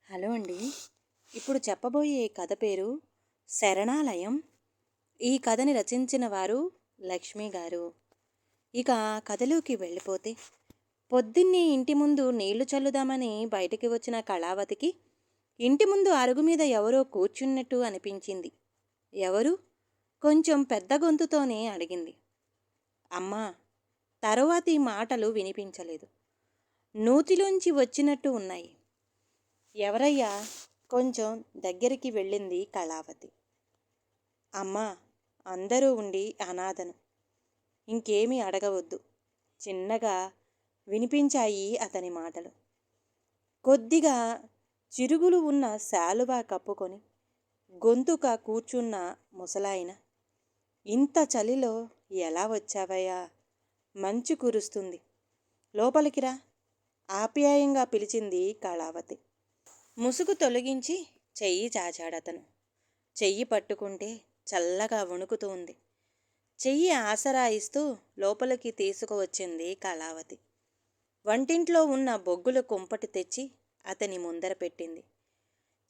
Hello అండి. ఇప్పుడు చెప్పబోయే కథ పేరు 'శరణాలయం'. ఈ కథని రచించిన వారు లక్ష్మి గారు. ఇక కథలోకి వెళ్ళిపోతే, పొద్దున్నే ఇంటి ముందు నీళ్లు చల్లుదామని బయటికి వచ్చిన కళావతికి ఇంటి ముందు అరుగు మీద ఎవరో కూర్చున్నట్టు అనిపించింది. ఎవరు? కొంచెం పెద్ద గొంతుతోనే అడిగింది. అమ్మా! తరువాతి మాటలు వినిపించలేదు. నూతిలోంచి వచ్చినట్టు ఉన్నాయి. ఎవరయ్యా? కొంచెం దగ్గరికి వెళ్ళింది కళావతి. అమ్మా! అందరూ ఉండి అనాథను. ఇంకేమీ అడగవద్దు. చిన్నగా వినిపించాయి అతని మాటలు. కొద్దిగా చిరుగులు ఉన్న శాలువా కప్పుకొని గొంతుక కూర్చున్న ముసలాయన, ఇంత చలిలో ఎలా వచ్చావయ్యా? మంచు కురుస్తుంది. లోపలికి రా, ఆప్యాయంగా పిలిచింది కళావతి. ముసుగు తొలగించి చెయ్యి చాచాడతను. చెయ్యి పట్టుకుంటే చల్లగా వణుకుతోంది. చెయ్యి ఆసరా ఇస్తూ లోపలికి తీసుకువచ్చింది కళావతి. వంటింట్లో ఉన్న బొగ్గుల కుంపటి తెచ్చి అతని ముందర పెట్టింది.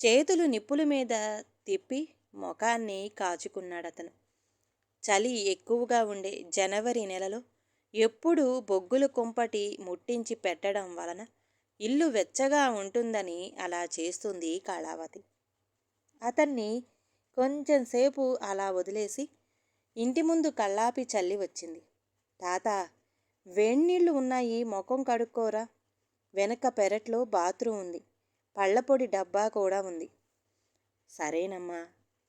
చేతులు నిప్పుల మీద తిప్పి ముఖాన్ని కాచుకున్నాడతను. చలి ఎక్కువగా ఉండే జనవరి నెలలో ఎప్పుడూ బొగ్గుల కుంపటి ముట్టించి పెట్టడం వలన ఇల్లు వెచ్చగా ఉంటుందని అలా చేస్తుంది కళావతి. అతన్ని కొంచెంసేపు అలా వదిలేసి ఇంటి ముందు కళ్ళాపి చల్లి వచ్చింది. తాత, వేణీళ్ళు ఉన్నాయి, ముఖం కడుక్కోరా. వెనక పెరట్లో బాత్రూమ్ ఉంది. పళ్ళపొడి డబ్బా కూడా ఉంది. సరేనమ్మా.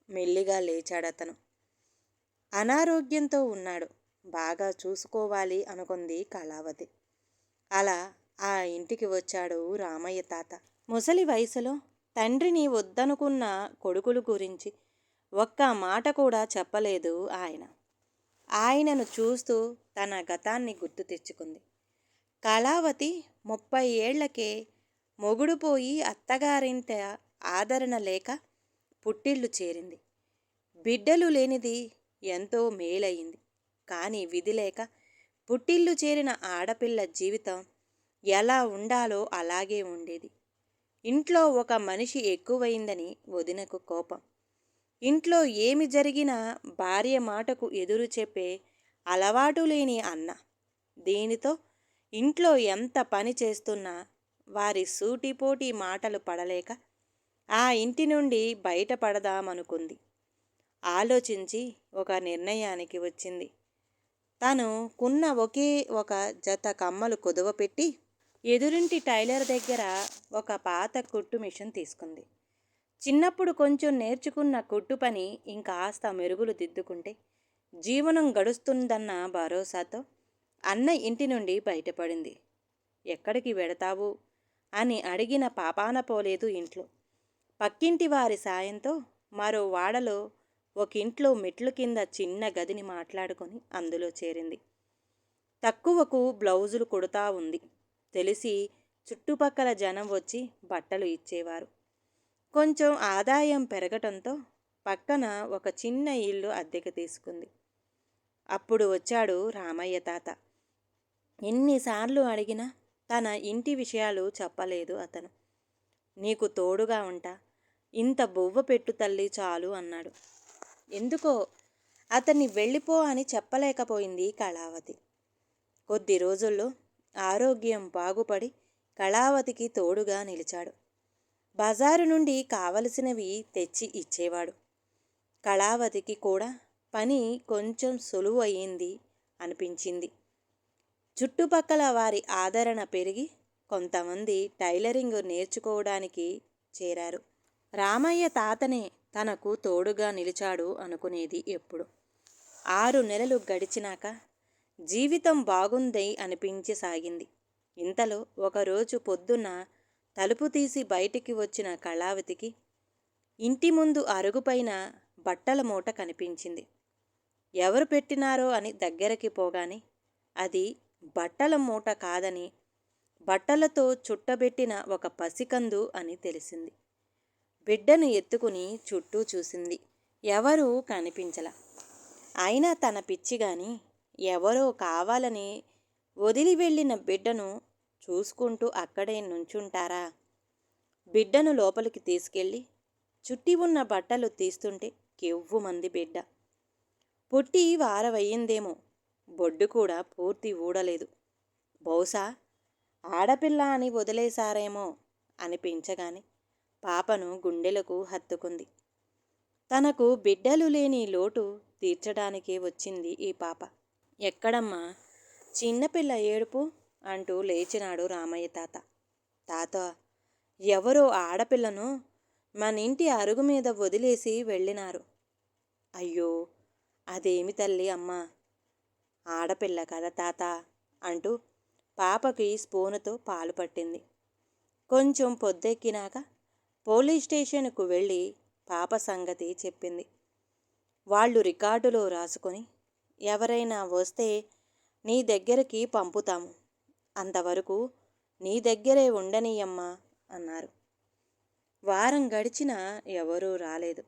మెల్లిగా లేచాడతను. అనారోగ్యంతో ఉన్నాడు. బాగా చూసుకోవాలి అనుకుంది కళావతి. అలా ఆ ఇంటికి వచ్చాడు రామయ్య తాత. ముసలి వయసులో తండ్రిని వద్దనుకున్న కొడుకుల గురించి ఒక్క మాట కూడా చెప్పలేదు ఆయన. ఆయనను చూస్తూ తన గతాన్ని గుర్తు తెచ్చుకుంది. కళావతి 30 ఏళ్లకే మొగుడు పోయి అత్తగారింట ఆదరణ లేక పుట్టిల్లు చేరింది. బిడ్డలు లేనిది ఎంతో మేలయింది. కానీ విధి లేక పుట్టిల్లు చేరిన ఆడపిల్ల జీవితం ఎలా ఉండాలో అలాగే ఉండేది. ఇంట్లో ఒక మనిషి ఎక్కువైందని వదినకు కోపం. ఇంట్లో ఏమి జరిగినా భార్య మాటకు ఎదురు చెప్పే అలవాటు లేని అన్న. దీనితో ఇంట్లో ఎంత పని చేస్తున్నా వారి సూటిపోటి మాటలు పడలేక ఆ ఇంటి నుండి బయటపడదామనుకుంది. ఆలోచించి ఒక నిర్ణయానికి వచ్చింది. తను కున్న ఒకే ఒక జత కమ్మలు కుదువపెట్టి ఎదురింటి టైలర్ దగ్గర ఒక పాత కుట్టు మిషన్ తీసుకుంది. చిన్నప్పుడు కొంచెం నేర్చుకున్న కుట్టు పని ఇంకాస్త మెరుగులు దిద్దుకుంటే జీవనం గడుస్తుందన్న భరోసాతో అన్న ఇంటి నుండి బయటపడింది. ఎక్కడికి వెడతావు అని అడిగిన పాపాన పోలేదు ఇంట్లో. పక్కింటి వారి సాయంతో మరో వాడలో ఒక ఇంట్లో మెట్లు కింద చిన్న గదిని మాట్లాడుకొని అందులో చేరింది. తక్కువకు బ్లౌజులు కుడుతా ఉంది. తెలిసి చుట్టుపక్కల జనం వచ్చి బట్టలు ఇచ్చేవారు. కొంచెం ఆదాయం పెరగటంతో పక్కన ఒక చిన్న ఇల్లు అద్దెకు తీసుకుంది. అప్పుడు వచ్చాడు రామయ్య తాత. ఎన్నిసార్లు అడిగినా తన ఇంటి విషయాలు చెప్పలేదు అతను. నీకు తోడుగా ఉంటా, ఇంత బువ్వ పెట్టు తల్లి చాలు అన్నాడు. ఎందుకో అతన్ని వెళ్ళిపో అని చెప్పలేకపోయింది కళావతి. కొద్ది రోజుల్లో ఆరోగ్యం బాగుపడి కళావతికి తోడుగా నిలిచాడు. బజారు నుండి కావలసినవి తెచ్చి ఇచ్చేవాడు. కళావతికి కూడా పని కొంచెం సులువు అయ్యింది అనిపించింది. చుట్టుపక్కల వారి ఆదరణ పెరిగి కొంతమంది టైలరింగ్ నేర్చుకోవడానికి చేరారు. రామయ్య తాతనే తనకు తోడుగా నిలిచాడు అనుకునేది ఎప్పుడు. 6 నెలలు గడిచినాక జీవితం బాగుంది అనిపించసాగింది. ఇంతలో ఒకరోజు పొద్దున్న తలుపు తీసి బయటికి వచ్చిన కళావతికి ఇంటి ముందు అరుగుపైన బట్టల మూట కనిపించింది. ఎవరు పెట్టినారో అని దగ్గరికి పోగానే అది బట్టల మూట కాదని, బట్టలతో చుట్టబెట్టిన ఒక పసికందు అని తెలిసింది. బిడ్డను ఎత్తుకుని చుట్టూ చూసింది. ఎవరూ కనిపించలా. అయినా తన పిచ్చిగాని ఎవరో కావాలని వదిలి వెళ్ళిన బిడ్డను చూసుకుంటూ అక్కడే నుంచుంటారా? బిడ్డను లోపలికి తీసుకెళ్ళి చుట్టి ఉన్న బట్టలు తీస్తుంటే కెవ్వుమంది బిడ్డ. పుట్టి వారమయ్యిందేమో, బొడ్డు కూడా పూర్తి ఊడలేదు. బహుశా ఆడపిల్ల అని వదిలేశారేమో అనిపించగానే పాపను గుండెలకు హత్తుకుంది. తనకు బిడ్డలు లేని లోటు తీర్చడానికే వచ్చింది ఈ పాప. ఎక్కడమ్మా చిన్నపిల్ల ఏడుపు అంటూ లేచినాడు రామయ్య తాత. తాత, ఎవరో ఆడపిల్లను మన ఇంటి అరుగు మీద వదిలేసి వెళ్ళినారు. అయ్యో, అదేమి తల్లి అమ్మా. ఆడపిల్ల కదా తాత అంటూ పాపకి స్పూనుతో పాలు పట్టింది. కొంచెం పొద్దెక్కినాక పోలీస్ స్టేషన్కు వెళ్ళి పాప సంగతి చెప్పింది. వాళ్ళు రికార్డులో రాసుకొని ఎవరైనా వస్తే నీ దగ్గరికి పంపుతాము, అంతవరకు నీ దగ్గరే ఉండనీయమ్మా అన్నారు. వారం గడిచినా ఎవరూ రాలేదు.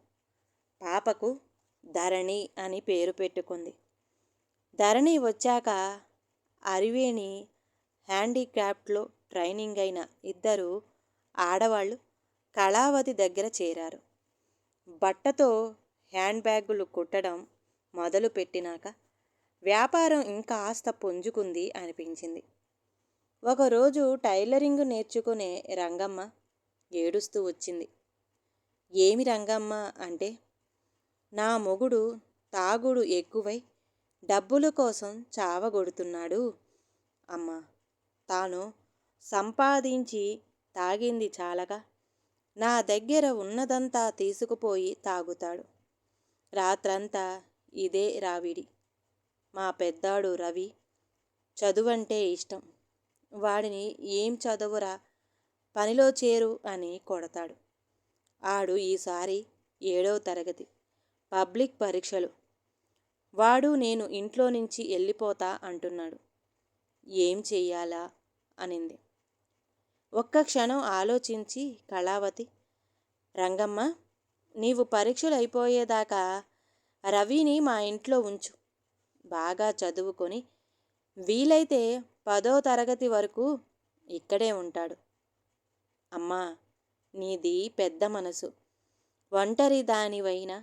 పాపకు ధరణి అని పేరు పెట్టుకుంది. ధరణి వచ్చాక అరివేణి హ్యాండీక్రాఫ్ట్లో ట్రైనింగ్ అయిన ఇద్దరు ఆడవాళ్ళు కళావతి దగ్గర చేరారు. బట్టతో హ్యాండ్ బ్యాగులు కుట్టడం మొదలు పెట్టినాక వ్యాపారం ఇంకాస్త పుంజుకుంది అనిపించింది. ఒకరోజు టైలరింగ్ నేర్చుకునే రంగమ్మ ఏడుస్తూ వచ్చింది. ఏమి రంగమ్మ అంటే, నా మొగుడు తాగుడు ఎక్కువై డబ్బుల కోసం చావగొడుతున్నాడు అమ్మా. తాను సంపాదించి తాగింది చాలక నా దగ్గర ఉన్నదంతా తీసుకుపోయి తాగుతాడు. రాత్రంతా ఇదే రావిడి. మా పెద్దాడు రవి చదువంటే ఇష్టం. వాడిని ఏం చదువురా, పనిలో చేరు అని కొడతాడు. ఆడు ఈసారి 7వ తరగతి, పబ్లిక్ పరీక్షలు. వాడు నేను ఇంట్లో నుంచి వెళ్ళిపోతా అంటున్నాడు. ఏం చెయ్యాలా అనింది. ఒక్క క్షణం ఆలోచించి కళావతి, రంగమ్మ, నీవు పరీక్షలు అయిపోయేదాకా రవిని మా ఇంట్లో ఉంచు. బాగా చదువుకొని వీలైతే 10వ తరగతి వరకు ఇక్కడే ఉంటాడు. అమ్మా, నీది పెద్ద మనసు. ఒంటరి దానివైన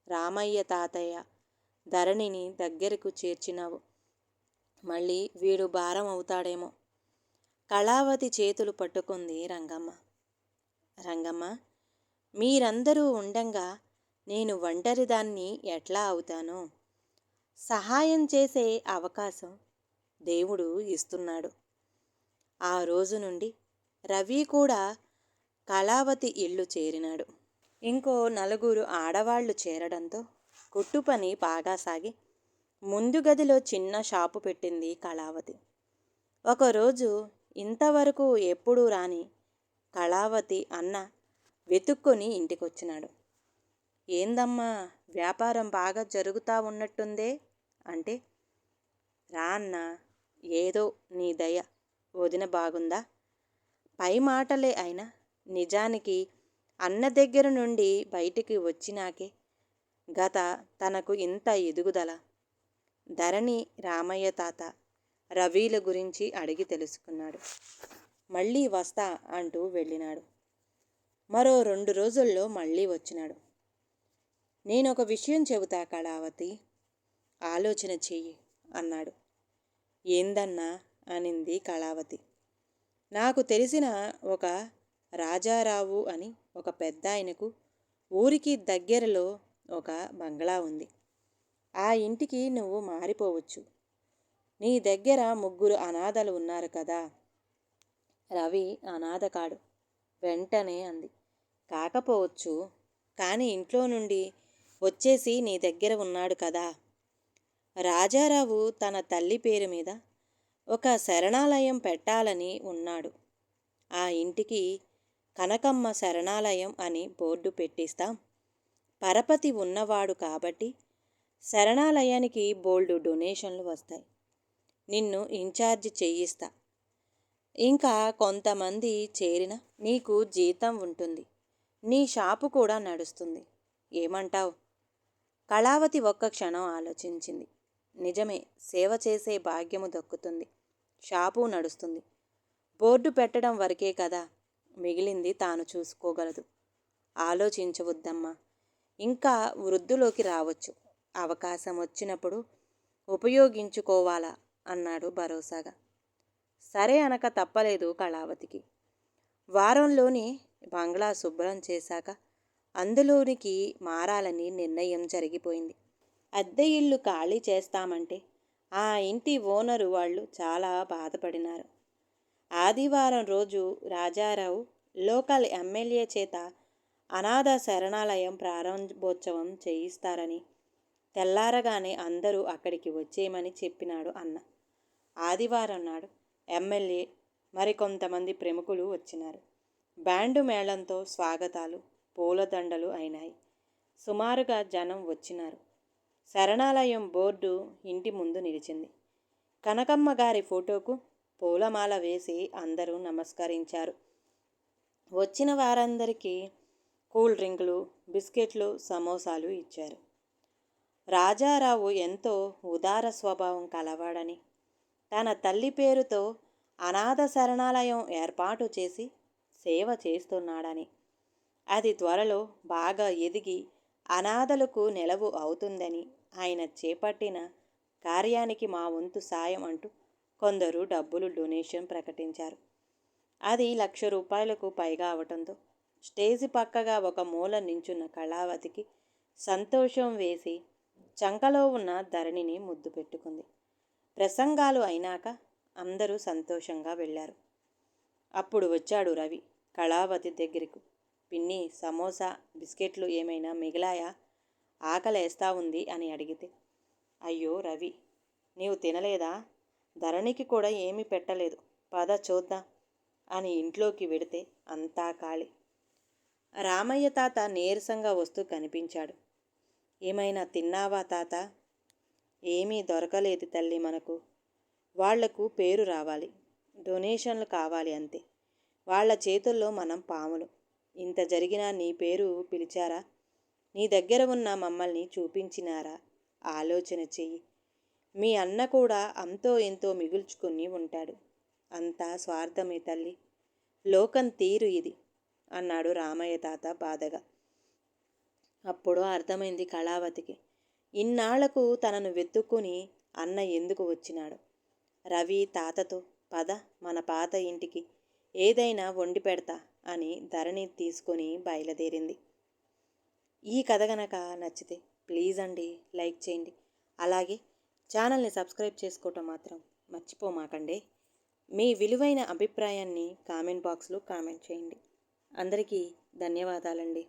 రామయ్య తాతయ్య ధరణిని దగ్గరకు చేర్చినావు. మళ్ళీ వీడు భారం అవుతాడేమో. కళావతి చేతులు పట్టుకుంది రంగమ్మ. రంగమ్మ, మీరందరూ ఉండంగా నేను ఒంటరిదాన్ని ఎట్లా అవుతాను? సహాయం చేసే అవకాశం దేవుడు ఇస్తున్నాడు. ఆ రోజు నుండి రవి కూడా కళావతి ఇల్లు చేరినాడు. ఇంకో 4 ఆడవాళ్లు చేరడంతో కుట్టు పని బాగా సాగి ముందు గదిలో చిన్న షాపు పెట్టింది కళావతి. ఒకరోజు ఇంతవరకు ఎప్పుడూ రాని కళావతి అన్న వెతుక్కొని ఇంటికొచ్చినాడు. ఏందమ్మా, వ్యాపారం బాగా జరుగుతూ ఉన్నట్టుందే అంటే, రా అన్న, ఏదో నీ దయ, వదిన బాగుందా? పై మాటలే అయినా నిజానికి అన్న దగ్గర నుండి బయటికి వచ్చినాకే గత తనకు ఇంత ఎదుగుదల. ధరణి రామయ్య తాత రవిల గురించి అడిగి తెలుసుకున్నాడు. మళ్ళీ వస్తా అంటూ వెళ్ళినాడు. మరో 2 రోజుల్లో మళ్ళీ వచ్చినాడు. నేనొక విషయం చెబుతా కళావతి, ఆలోచన చెయ్యి అన్నాడు. ఏందన్నా అనింది కళావతి. నాకు తెలిసిన ఒక రాజారావు అని ఒక పెద్దాయనకు ఊరికి దగ్గరలో ఒక బంగ్లా ఉంది. ఆ ఇంటికి నువ్వు మారిపోవచ్చు. నీ దగ్గర 3 అనాథలు ఉన్నారు కదా. రవి అనాథ కాడు వెంటనే అంది. కాకపోవచ్చు, కానీ ఇంట్లో నుండి వచ్చేసి నీ దగ్గర ఉన్నాడు కదా. రాజారావు తన తల్లి పేరు మీద ఒక శరణాలయం పెట్టాలని ఉన్నాడు. ఆ ఇంటికి కనకమ్మ శరణాలయం అని బోర్డు పెట్టిస్తాం. పరపతి ఉన్నవాడు కాబట్టి శరణాలయానికి బోల్డు డొనేషన్లు వస్తాయి. నిన్ను ఇన్ఛార్జి చేయిస్తా. ఇంకా కొంతమంది చేరిన నీకు జీతం ఉంటుంది. నీ షాపు కూడా నడుస్తుంది. ఏమంటావ్? కళావతి ఒక్క క్షణం ఆలోచించింది. నిజమే, సేవ చేసే భాగ్యము దక్కుతుంది. షాపు నడుస్తుంది. బోర్డు పెట్టడం వరకే కదా, మిగిలింది తాను చూసుకోగలదు. ఆలోచించవద్దమ్మా. ఇంకా వృద్ధిలోకి రావచ్చు. అవకాశం వచ్చినప్పుడు ఉపయోగించుకోవాలా అన్నాడు భరోసాగా. సరే అనక తప్పలేదు కళావతికి. వారంలోని బంగ్లా శుభ్రం చేశాక అందులోనికి మారాలని నిర్ణయం జరిగిపోయింది. అద్దె ఇల్లు ఖాళీ చేస్తామంటే ఆ ఇంటి ఓనరు వాళ్ళు చాలా బాధపడినారు. ఆదివారం రోజు రాజారావు లోకల్ ఎమ్మెల్యే చేత అనాథ శరణాలయం ప్రారంభోత్సవం చేయిస్తారని, తెల్లారగానే అందరూ అక్కడికి వచ్చేయమని చెప్పినాడు అన్న. ఆదివారం నాడు ఎమ్మెల్యే మరికొంతమంది ప్రముఖులు వచ్చినారు. బ్యాండు మేళంతో స్వాగతాలు, పూలదండలు అయినాయి. సుమారుగా జనం వచ్చినారు. శరణాలయం బోర్డు ఇంటి ముందు నిలిచింది. కనకమ్మ గారి ఫోటోకు పూలమాల వేసి అందరూ నమస్కరించారు. వచ్చిన వారందరికీ కూల్ డ్రింకులు, బిస్కెట్లు, సమోసాలు ఇచ్చారు. రాజారావు ఎంతో ఉదార స్వభావం కలవాడని, తన తల్లి పేరుతో అనాథ శరణాలయం ఏర్పాటు చేసి సేవ చేస్తున్నాడని, అది త్వరలో బాగా ఎదిగి అనాథలకు నెలవు అవుతుందని, ఆయన చేపట్టిన కార్యానికి మా వంతు సాయం అంటూ కొందరు డబ్బులు డొనేషన్ ప్రకటించారు. అది 1,00,000 రూపాయలకు పైగా అవటంతో స్టేజి పక్కగా ఒక మూల నించున్న కళావతికి సంతోషం వేసి చంకలో ఉన్న ధరణిని ముద్దు పెట్టుకుంది. ప్రసంగాలు అయినాక అందరూ సంతోషంగా వెళ్ళారు. అప్పుడు వచ్చాడు రవి కళావతి దగ్గరకు. పిన్ని, సమోసా, బిస్కెట్లు ఏమైనా మిగిలాయా? ఆకలేస్తా ఉంది అని అడిగితే, అయ్యో రవి, నీవు తినలేదా? ధరణికి కూడా ఏమీ పెట్టలేదు, పద చూద్దాం అని ఇంట్లోకి వెడితే అంతా ఖాళీ. రామయ్య తాత నీరసంగా వస్తూ కనిపించాడు. ఏమైనా తిన్నావా తాత? ఏమీ దొరకలేదు తల్లి మనకు. వాళ్లకు పేరు రావాలి, డొనేషన్లు కావాలి అంతే. వాళ్ళ చేతుల్లో మనం పాములు. ఇంత జరిగినా నీ పేరు పిలిచారా? నీ దగ్గర ఉన్న మమ్మల్ని చూపించినారా? ఆలోచన చెయ్యి. మీ అన్న కూడా అంతో ఎంతో మిగుల్చుకుని ఉంటాడు. అంతా స్వార్థమే తల్లి. లోకం తీరు ఇది అన్నాడు రామయ్య తాత బాధగా. అప్పుడు అర్థమైంది కళావతికి. ఇన్నాళ్లకు తనను వెతుక్కుని అన్న ఎందుకు వచ్చినాడు. రవి తాతతో పద మన పాత ఇంటికి, ఏదైనా వండి పెడతా అని ధరణి తీసుకొని బయలుదేరింది. ఈ కథ గనక నచ్చితే ప్లీజ్ అండి లైక్ చేయండి. అలాగే ఛానల్ని సబ్స్క్రైబ్ చేసుకోవటం మాత్రం మర్చిపోమాకండి. మీ విలువైన అభిప్రాయాన్ని కామెంట్ బాక్స్లో కామెంట్ చేయండి. అందరికీ ధన్యవాదాలండి.